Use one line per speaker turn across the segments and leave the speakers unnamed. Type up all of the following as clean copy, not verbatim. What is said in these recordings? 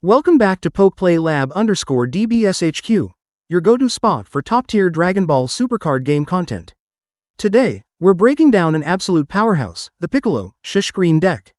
Welcome back to PokePlayLab_DBSHQ, your go-to spot for top-tier Dragon Ball Supercard game content. Today, we're breaking down an absolute powerhouse, the Piccolo Shish Green deck.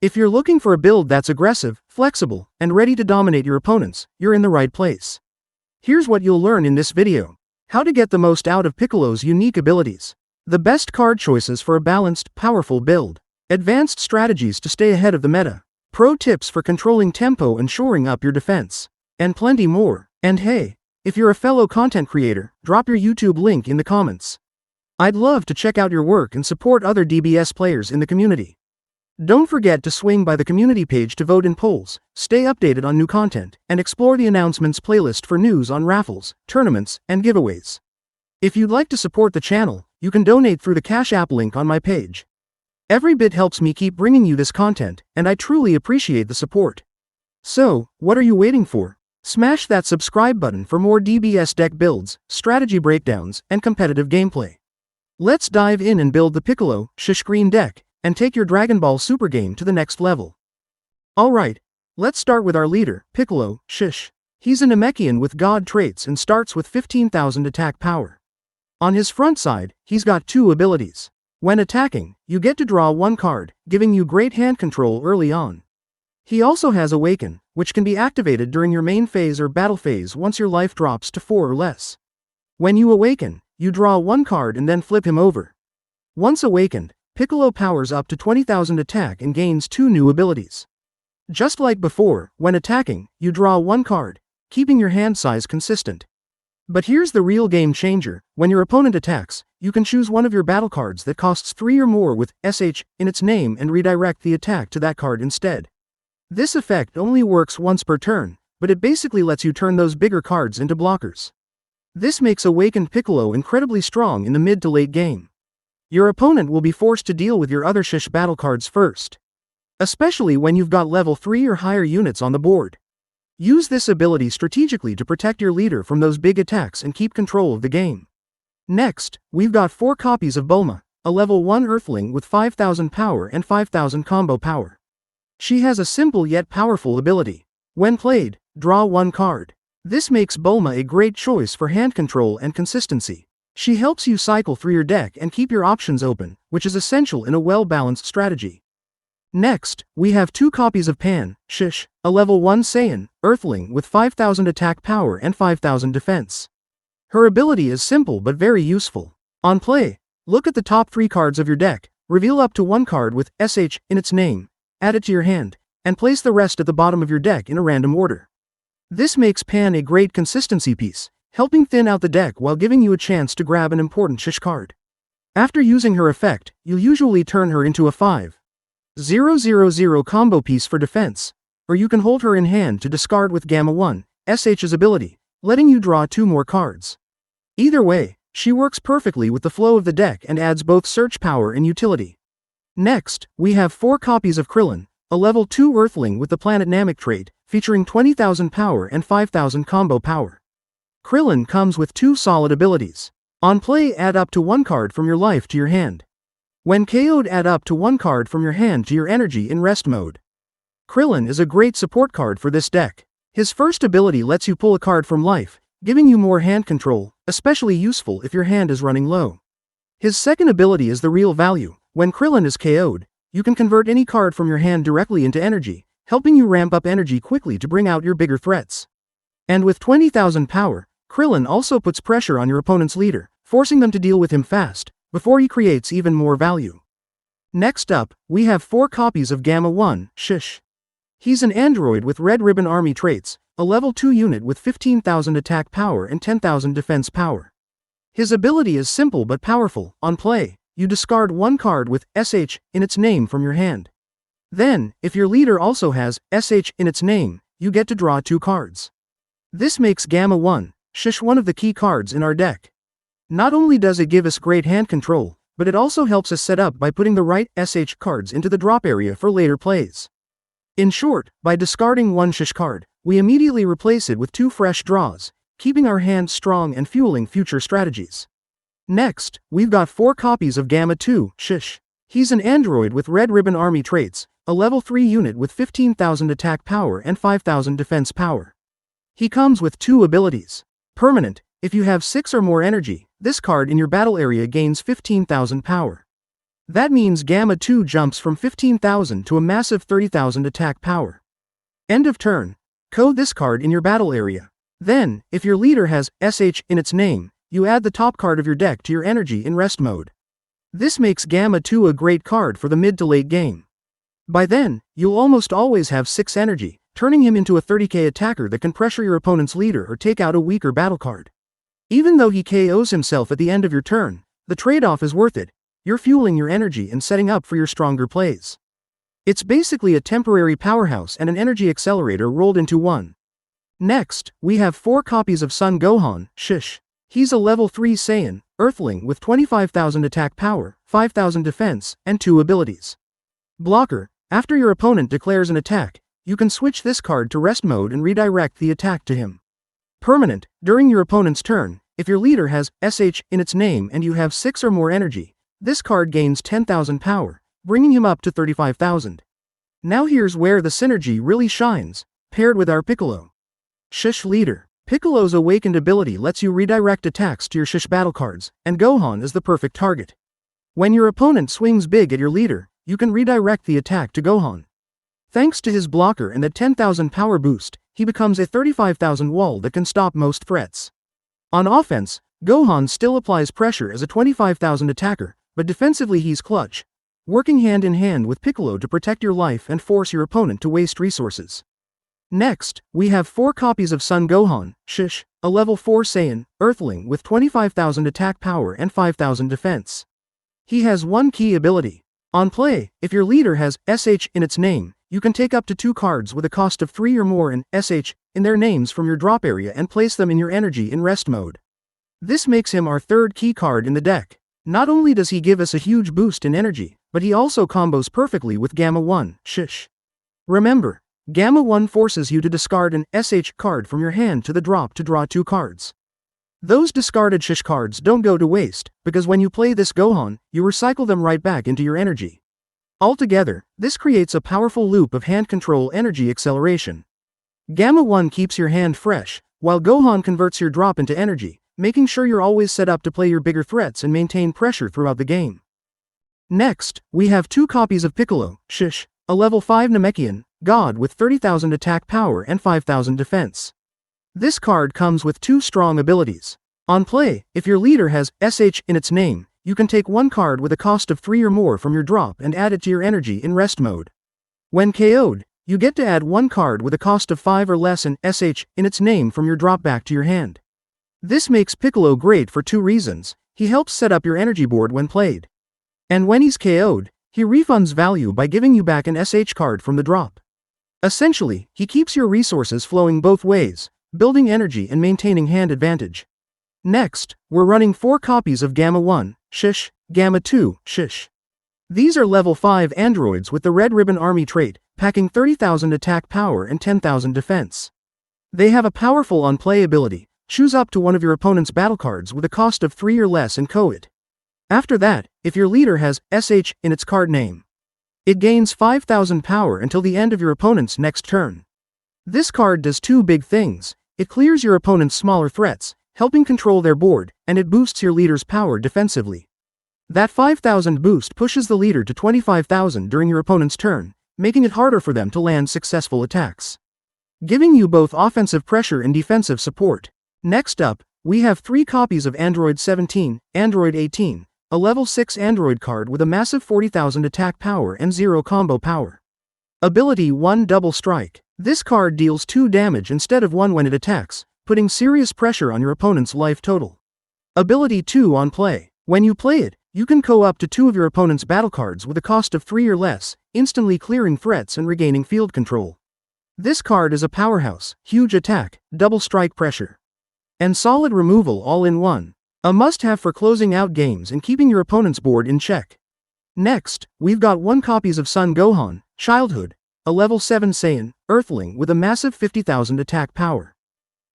If you're looking for a build that's aggressive, flexible, and ready to dominate your opponents, you're in the right place. Here's what you'll learn in this video. How to get the most out of Piccolo's unique abilities. The best card choices for a balanced, powerful build. Advanced strategies to stay ahead of the meta. Pro tips for controlling tempo and shoring up your defense. And plenty more. And hey, if you're a fellow content creator, drop your YouTube link in the comments. I'd love to check out your work and support other DBS players in the community. Don't forget to swing by the community page to vote in polls, stay updated on new content, and explore the announcements playlist for news on raffles, tournaments, and giveaways. If you'd like to support the channel, you can donate through the Cash App link on my page. Every bit helps me keep bringing you this content, and I truly appreciate the support. So, what are you waiting for? Smash that subscribe button for more DBS deck builds, strategy breakdowns, and competitive gameplay. Let's dive in and build the Piccolo Shish Green deck, and take your Dragon Ball Super game to the next level. Alright, let's start with our leader, Piccolo Shish. He's a Namekian with God traits and starts with 15,000 attack power. On his front side, he's got two abilities. When attacking, you get to draw one card, giving you great hand control early on. He also has Awaken, which can be activated during your main phase or battle phase once your life drops to 4 or less. When you awaken, you draw one card and then flip him over. Once awakened, Piccolo powers up to 20,000 attack and gains two new abilities. Just like before, when attacking, you draw one card, keeping your hand size consistent. But here's the real game changer: when your opponent attacks, you can choose one of your battle cards that costs 3 or more with SH in its name and redirect the attack to that card instead. This effect only works once per turn, but it basically lets you turn those bigger cards into blockers. This makes Awakened Piccolo incredibly strong in the mid to late game. Your opponent will be forced to deal with your other Shish battle cards first, especially when you've got level 3 or higher units on the board. Use this ability strategically to protect your leader from those big attacks and keep control of the game. Next, we've got 4 copies of Bulma, a level 1 Earthling with 5,000 power and 5,000 combo power. She has a simple yet powerful ability. When played, draw one card. This makes Bulma a great choice for hand control and consistency. She helps you cycle through your deck and keep your options open, which is essential in a well-balanced strategy. Next, we have 2 copies of Pan Shish, a level 1 Saiyan Earthling with 5,000 attack power and 5,000 defense. Her ability is simple but very useful. On play, look at the top 3 cards of your deck, reveal up to one card with SH in its name, add it to your hand, and place the rest at the bottom of your deck in a random order. This makes Pan a great consistency piece, helping thin out the deck while giving you a chance to grab an important Shish card. After using her effect, you'll usually turn her into a 5,000 combo piece for defense, or you can hold her in hand to discard with Gamma 1, SH's ability, letting you draw 2 more cards. Either way, she works perfectly with the flow of the deck and adds both search power and utility. Next, we have 4 copies of Krillin, a level 2 Earthling with the Planet Namek trait, featuring 20,000 power and 5,000 combo power. Krillin comes with 2 solid abilities. On play, add up to one card from your life to your hand. When KO'd, add up to one card from your hand to your energy in rest mode. Krillin is a great support card for this deck. His first ability lets you pull a card from life, giving you more hand control, especially useful if your hand is running low. His second ability is the real value. When Krillin is KO'd, you can convert any card from your hand directly into energy, helping you ramp up energy quickly to bring out your bigger threats. And with 20,000 power, Krillin also puts pressure on your opponent's leader, forcing them to deal with him fast, before he creates even more value. Next up, we have 4 copies of Gamma 1 Shish. He's an android with Red Ribbon Army traits, a level 2 unit with 15,000 attack power and 10,000 defense power. His ability is simple but powerful. On play, you discard one card with SH in its name from your hand. Then, if your leader also has SH in its name, you get to draw 2 cards. This makes Gamma 1 Shish one of the key cards in our deck. Not only does it give us great hand control, but it also helps us set up by putting the right SH cards into the drop area for later plays. In short, by discarding one Shish card, we immediately replace it with 2 fresh draws, keeping our hand strong and fueling future strategies. Next, we've got 4 copies of Gamma 2 Shish. He's an android with Red Ribbon Army traits, a level 3 unit with 15,000 attack power and 5,000 defense power. He comes with 2 abilities. Permanent, if you have 6 or more energy, this card in your battle area gains 15,000 power. That means Gamma 2 jumps from 15,000 to a massive 30,000 attack power. End of turn. Code this card in your battle area. Then, if your leader has SH in its name, you add the top card of your deck to your energy in rest mode. This makes Gamma 2 a great card for the mid to late game. By then, you'll almost always have 6 energy, turning him into a 30k attacker that can pressure your opponent's leader or take out a weaker battle card. Even though he KOs himself at the end of your turn, the trade-off is worth it. You're fueling your energy and setting up for your stronger plays. It's basically a temporary powerhouse and an energy accelerator rolled into one. Next, we have 4 copies of Son Gohan, Shish. He's a level 3 Saiyan, Earthling with 25,000 attack power, 5,000 defense, and 2 abilities. Blocker, after your opponent declares an attack, you can switch this card to rest mode and redirect the attack to him. Permanent, during your opponent's turn, if your leader has SH in its name and you have 6 or more energy, this card gains 10,000 power, bringing him up to 35,000. Now here's where the synergy really shines, paired with our Piccolo. Shish Leader. Piccolo's awakened ability lets you redirect attacks to your Shish battle cards, and Gohan is the perfect target. When your opponent swings big at your leader, you can redirect the attack to Gohan. Thanks to his blocker and that 10,000 power boost, he becomes a 35,000 wall that can stop most threats. On offense, Gohan still applies pressure as a 25,000 attacker, but defensively he's clutch, working hand in hand with Piccolo to protect your life and force your opponent to waste resources. Next, we have 4 copies of Son Gohan, Shish, a level 4 Saiyan, Earthling with 25,000 attack power and 5,000 defense. He has 1 key ability. On play, if your leader has SH in its name, you can take up to 2 cards with a cost of 3 or more and SH in their names from your drop area and place them in your energy in rest mode. This makes him our 3rd key card in the deck. Not only does he give us a huge boost in energy, but he also combos perfectly with Gamma 1, Shish. Remember, Gamma 1 forces you to discard an SH card from your hand to the drop to draw 2 cards. Those discarded Shish cards don't go to waste, because when you play this Gohan, you recycle them right back into your energy. Altogether, this creates a powerful loop of hand control energy acceleration. Gamma 1 keeps your hand fresh, while Gohan converts your drop into energy, making sure you're always set up to play your bigger threats and maintain pressure throughout the game. Next, we have 2 copies of Piccolo, Shish, a level 5 Namekian God with 30,000 attack power and 5,000 defense. This card comes with 2 strong abilities. On play, if your leader has SH in its name, you can take 1 card with a cost of 3 or more from your drop and add it to your energy in rest mode. When KO'd, you get to add 1 card with a cost of 5 or less and SH in its name from your drop back to your hand. This makes Piccolo great for 2 reasons. He helps set up your energy board when played. And when he's KO'd, he refunds value by giving you back an SH card from the drop. Essentially, he keeps your resources flowing both ways, building energy and maintaining hand advantage. Next, we're running 4 copies of Gamma 1, Shish, Gamma 2, Shish. These are level 5 androids with the Red Ribbon Army trait, packing 30,000 attack power and 10,000 defense. They have a powerful on-play ability. Choose up to one of your opponent's battle cards with a cost of 3 or less and KO it. After that, if your leader has SH in its card name, it gains 5,000 power until the end of your opponent's next turn. This card does 2 big things. It clears your opponent's smaller threats, helping control their board, and it boosts your leader's power defensively. That 5,000 boost pushes the leader to 25,000 during your opponent's turn, making it harder for them to land successful attacks, giving you both offensive pressure and defensive support. Next up, we have 3 copies of Android 17, Android 18, a level 6 Android card with a massive 40,000 attack power and 0 combo power. Ability 1 Double Strike. This card deals 2 damage instead of 1 when it attacks, putting serious pressure on your opponent's life total. Ability 2 On play. When you play it, you can KO up to 2 of your opponent's battle cards with a cost of 3 or less, instantly clearing threats and regaining field control. This card is a powerhouse, huge attack, double strike pressure, and solid removal all in one. A must-have for closing out games and keeping your opponent's board in check. Next, we've got 1 copies of Son Gohan, Childhood, a level 7 Saiyan, Earthling with a massive 50,000 attack power.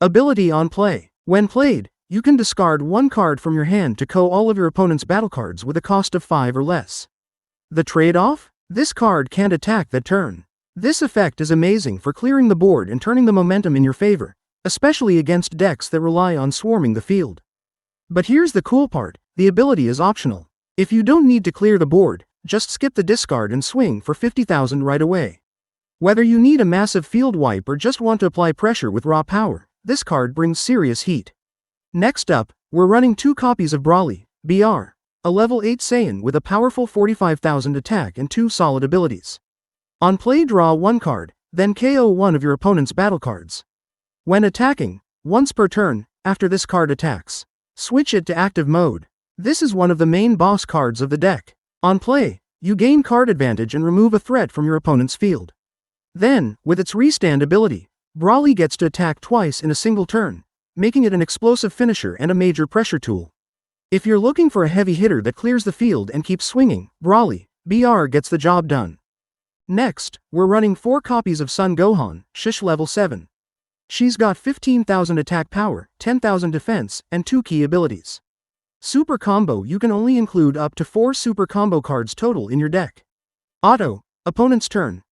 Ability On play. When played, you can discard 1 card from your hand to KO all of your opponent's battle cards with a cost of 5 or less. The trade-off? This card can't attack that turn. This effect is amazing for clearing the board and turning the momentum in your favor, especially against decks that rely on swarming the field. But here's the cool part, the ability is optional. If you don't need to clear the board, just skip the discard and swing for 50,000 right away. Whether you need a massive field wipe or just want to apply pressure with raw power, this card brings serious heat. Next up, we're running 2 copies of Brawly, BR, a level 8 Saiyan with a powerful 45,000 attack and 2 solid abilities. On play, draw 1 card, then KO one of your opponent's battle cards. When attacking, once per turn, after this card attacks, switch it to active mode. This is one of the main boss cards of the deck. On play, you gain card advantage and remove a threat from your opponent's field. Then, with its restand ability, Brawly gets to attack twice in a single turn, making it an explosive finisher and a major pressure tool. If you're looking for a heavy hitter that clears the field and keeps swinging, Brawly, BR gets the job done. Next, we're running 4 copies of Son Gohan, Shish level 7. She's got 15,000 attack power, 10,000 defense, and 2 key abilities. Super Combo: you can only include up to 4 Super Combo cards total in your deck. Auto, opponent's turn.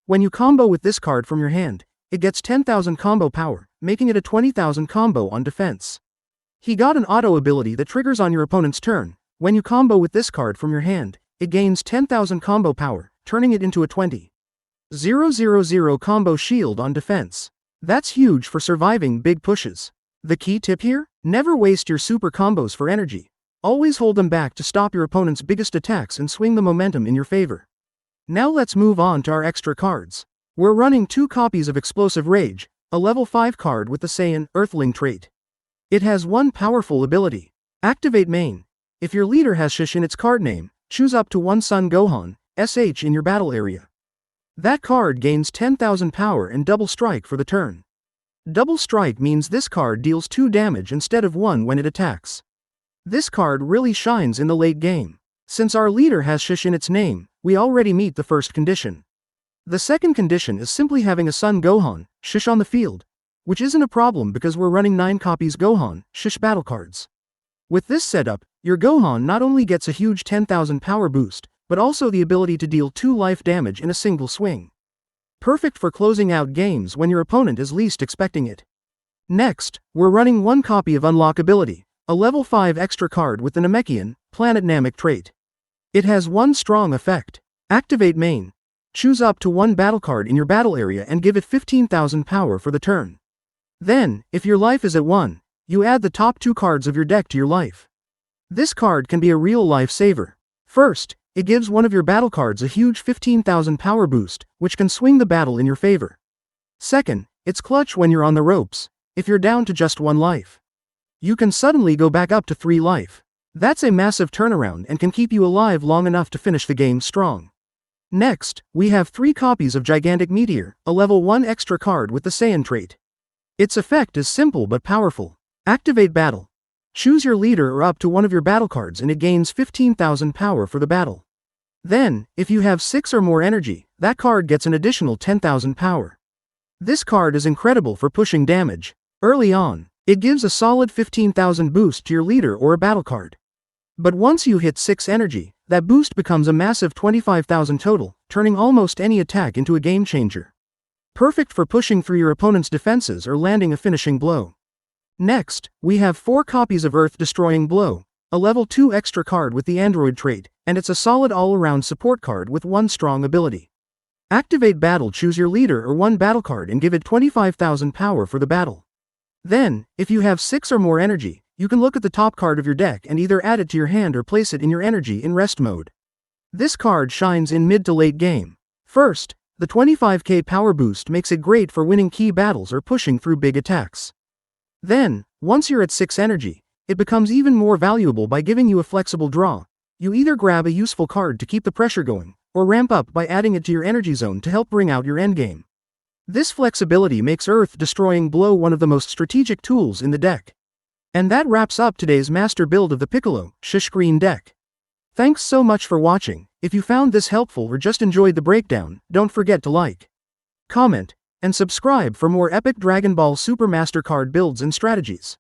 When you combo with this card from your hand, it gets 10,000 combo power, making it a 20,000 combo on defense. He got an auto ability that triggers on your opponent's turn. When you combo with this card from your hand, it gains 10,000 combo power, turning it into a 20,000 combo shield on defense. That's huge for surviving big pushes. The key tip here? Never waste your super combos for energy. Always hold them back to stop your opponent's biggest attacks and swing the momentum in your favor. Now let's move on to our extra cards. We're running 2 copies of Explosive Rage, a level 5 card with the Saiyan Earthling trait. It has 1 powerful ability. Activate main. If your leader has Shish in its card name, choose up to 1 Son Gohan, SH in your battle area. That card gains 10,000 power and double strike for the turn. Double strike means this card deals 2 damage instead of 1 when it attacks. This card really shines in the late game. Since our leader has Shish in its name, we already meet the first condition. The second condition is simply having a Son Gohan, Shish on the field, which isn't a problem because we're running 9 copies Gohan, Shish battle cards. With this setup, your Gohan not only gets a huge 10,000 power boost, but also the ability to deal 2 life damage in a single swing. Perfect for closing out games when your opponent is least expecting it. Next, we're running 1 copy of Unlock Ability, a level 5 extra card with the Namekian, Planet Namek trait. It has 1 strong effect. Activate main. Choose up to 1 battle card in your battle area and give it 15,000 power for the turn. Then, if your life is at 1, you add the top 2 cards of your deck to your life. This card can be a real life saver. First, it gives one of your battle cards a huge 15,000 power boost, which can swing the battle in your favor. Second, it's clutch when you're on the ropes. If you're down to just 1 life, you can suddenly go back up to 3 life. That's a massive turnaround and can keep you alive long enough to finish the game strong. Next, we have 3 copies of Gigantic Meteor, a level 1 extra card with the Saiyan trait. Its effect is simple but powerful. Activate battle. Choose your leader or up to 1 of your battle cards and it gains 15,000 power for the battle. Then, if you have 6 or more energy, that card gets an additional 10,000 power. This card is incredible for pushing damage. Early on, it gives a solid 15,000 boost to your leader or a battle card. But once you hit 6 energy, that boost becomes a massive 25,000 total, turning almost any attack into a game changer. Perfect for pushing through your opponent's defenses or landing a finishing blow. Next, we have 4 copies of Earth Destroying Blow, a level 2 extra card with the Android trait, and it's a solid all-around support card with 1 strong ability. Activate battle. Choose your leader or 1 battle card and give it 25,000 power for the battle. Then, if you have 6 or more energy, you can look at the top card of your deck and either add it to your hand or place it in your energy in rest mode. This card shines in mid to late game. First, the 25k power boost makes it great for winning key battles or pushing through big attacks. Then, once you're at 6 energy, it becomes even more valuable by giving you a flexible draw. You either grab a useful card to keep the pressure going, or ramp up by adding it to your energy zone to help bring out your endgame. This flexibility makes Earth Destroying Blow one of the most strategic tools in the deck. And that wraps up today's master build of the Piccolo, Shish Green deck. Thanks so much for watching. If you found this helpful or just enjoyed the breakdown, don't forget to like, comment, and subscribe for more epic Dragon Ball Super Master card builds and strategies.